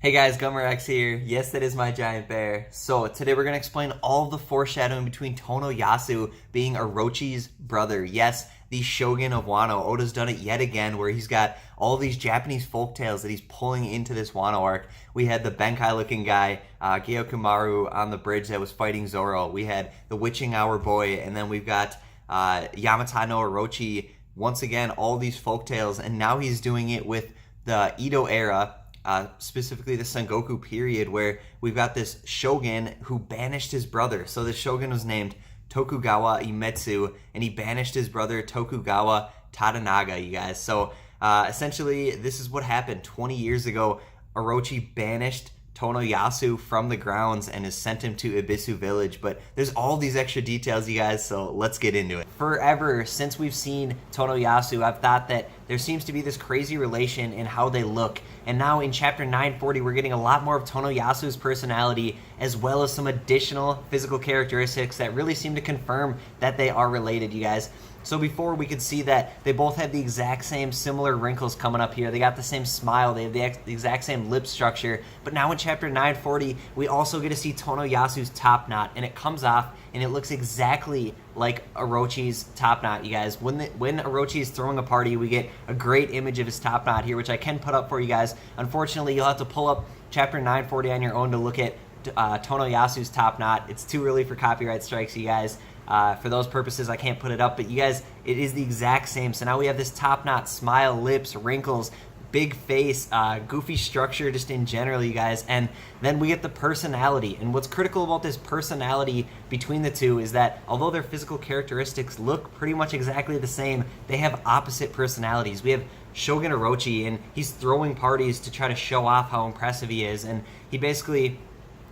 Hey guys, GummerX here. Yes, that is my giant bear. So today we're going to explain all of the foreshadowing between Tonoyasu being Orochi's brother. Yes, the Shogun of Wano. Oda's done it yet again where he's got all these Japanese folktales that he's pulling into this Wano arc. We had the Benkai looking guy, Gyokumaru on the bridge that was fighting Zoro. We had the Witching Hour boy, and then we've got Yamata no Orochi. Once again, all these folktales, and now he's doing it with the Edo era. Specifically the Sengoku period, where we've got this shogun who banished his brother. So the shogun was named Tokugawa Iemitsu, and he banished his brother Tokugawa Tadanaga, you guys. So essentially, this is what happened 20 years ago. Orochi banished Tonoyasu from the grounds and has sent him to Ibisu Village. But there's all these extra details, you guys, so let's get into it. Forever since we've seen Tonoyasu, I've thought that there seems to be this crazy relation in how they look. And now in chapter 940, we're getting a lot more of Tonoyasu's personality, as well as some additional physical characteristics that really seem to confirm that they are related, you guys. So before, we could see that they both have the exact same similar wrinkles coming up here. They got the same smile. They have the exact same lip structure. But now in chapter 940, we also get to see Tonoyasu's top knot, and it comes off, and it looks exactly like Orochi's top knot, you guys. When Orochi is throwing a party, we get a great image of his top knot here, which I can put up for you guys. Unfortunately, you'll have to pull up chapter 940 on your own to look at Tonoyasu's top knot. It's too early for copyright strikes, you guys. For those purposes, I can't put it up, but you guys, it is the exact same. So now we have this top knot, smile, lips, wrinkles, big face, goofy structure just in general, you guys. And then we get the personality. And what's critical about this personality between the two is that although their physical characteristics look pretty much exactly the same, they have opposite personalities. We have Shogun Orochi, and he's throwing parties to try to show off how impressive he is. And he basically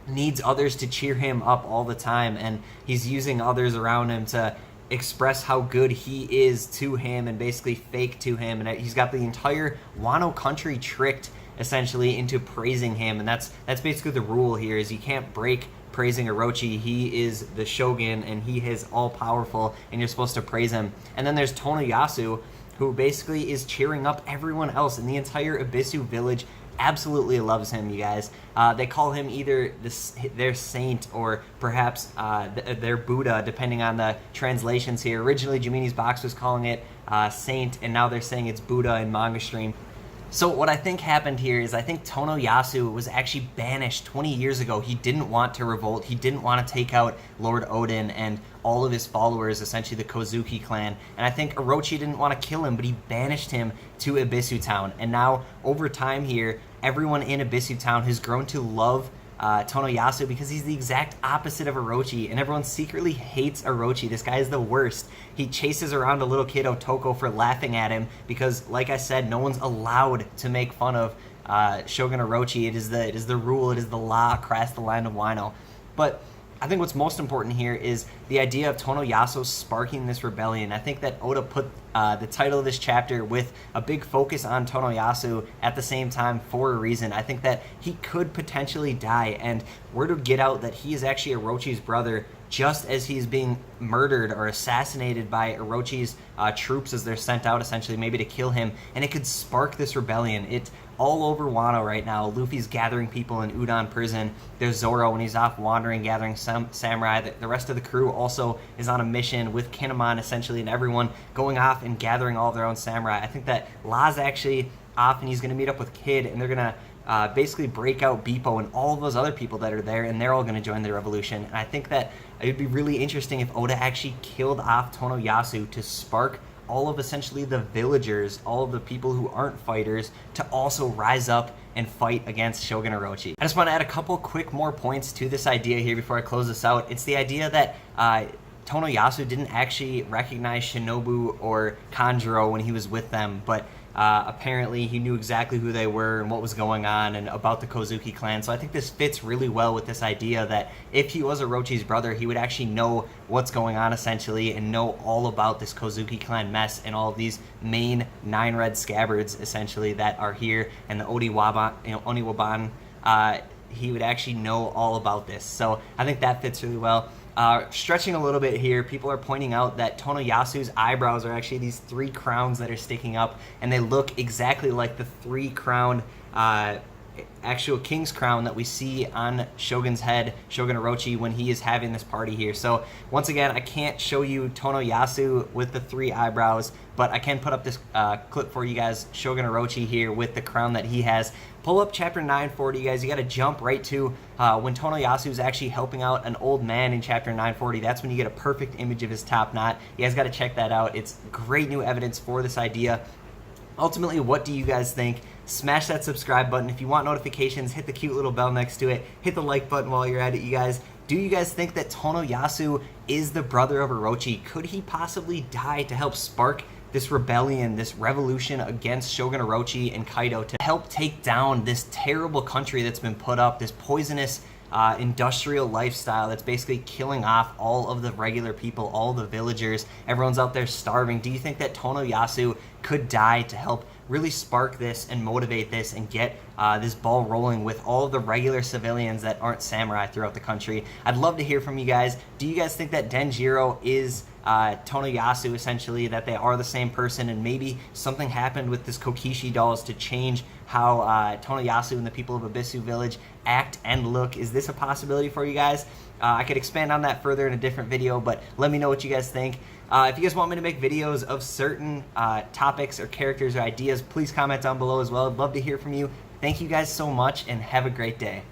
needs others to cheer him up all the time, and he's using others around him to express how good he is to him and basically fake to him. And he's got the entire Wano country tricked essentially into praising him, and that's basically the rule here, is you can't break praising Orochi. He is the shogun and he is all powerful, and you're supposed to praise him. And then there's Tonoyasu, who basically is cheering up everyone else in the entire Ibisu village. Absolutely loves him, you guys. They call him either their saint or perhaps their Buddha, depending on the translations here. Originally, Jimini's Box was calling it saint, and now they're saying it's Buddha in Manga Stream. So what I think happened here is I think Tonoyasu was actually banished 20 years ago. He didn't want to revolt. He didn't want to take out Lord Odin and all of his followers, essentially the Kozuki clan. And I think Orochi didn't want to kill him, but he banished him to Ibisu Town. And now, over time here, everyone in Ibisu Town has grown to love Tonoyasu because he's the exact opposite of Orochi, and everyone secretly hates Orochi. This guy is the worst. He chases around a little kid, Otoko, for laughing at him because, like I said, no one's allowed to make fun of Shogun Orochi. It is the rule, it is the law across the land of Wano. But I think what's most important here is the idea of Tonoyasu sparking this rebellion. I think that Oda put the title of this chapter with a big focus on Tonoyasu at the same time for a reason. I think that he could potentially die, and word would get out that he is actually Orochi's brother, just as he's being murdered or assassinated by Orochi's troops as they're sent out, essentially, maybe to kill him, and it could spark this rebellion. It's all over Wano right now. Luffy's gathering people in Udon prison. There's Zoro when he's off wandering, gathering some samurai. The rest of the crew also is on a mission with Kinemon, essentially, and everyone going off and gathering all their own samurai. I think that La's actually off, and he's going to meet up with Kid, and they're going to basically break out Beepo and all of those other people that are there, and they're all going to join the revolution. And I think that it would be really interesting if Oda actually killed off Tonoyasu to spark all of essentially the villagers, all of the people who aren't fighters, to also rise up and fight against Shogun Orochi. I just want to add a couple quick more points to this idea here before I close this out. It's the idea that Tonoyasu didn't actually recognize Shinobu or Kanjuro when he was with them, but apparently he knew exactly who they were and what was going on and about the Kozuki clan. So I think this fits really well with this idea that if he was Orochi's brother, he would actually know what's going on, essentially, and know all about this Kozuki clan mess and all of these main 9 red scabbards, essentially, that are here, and the Oniwaban. He would actually know all about this. So I think that fits really well. Stretching a little bit here, people are pointing out that Tonoyasu's eyebrows are actually these 3 crowns that are sticking up, and they look exactly like the 3 crowned actual king's crown that we see on Shogun's head, Shogun Orochi, when he is having this party here. So once again, I can't show you Tonoyasu with the 3 eyebrows, but I can put up this clip for you guys, Shogun Orochi here with the crown that he has. Pull up chapter 940, you guys. You got to jump right to when Tonoyasu is actually helping out an old man in chapter 940. That's when you get a perfect image of his top knot. You guys got to check that out. It's great new evidence for this idea. Ultimately, what do you guys think? Smash that subscribe button. If you want notifications, hit the cute little bell next to it. Hit the like button while you're at it, you guys. Do you guys think that Tonoyasu is the brother of Orochi? Could he possibly die to help spark this rebellion, this revolution against Shogun Orochi and Kaido to help take down this terrible country that's been put up, this poisonous industrial lifestyle that's basically killing off all of the regular people, all the villagers. Everyone's out there starving. Do you think that Tonoyasu could die to help really spark this and motivate this and get this ball rolling with all of the regular civilians that aren't samurai throughout the country? I'd love to hear from you guys. Do you guys think that Denjiro is Tonoyasu, essentially, that they are the same person, and maybe something happened with this Kokishi dolls to change how Tonoyasu and the people of Abisu Village act and look? Is this a possibility for you guys? I could expand on that further in a different video, but let me know what you guys think. If you guys want me to make videos of certain topics or characters or ideas, please comment down below as well. I'd love to hear from you. Thank you guys so much, and have a great day.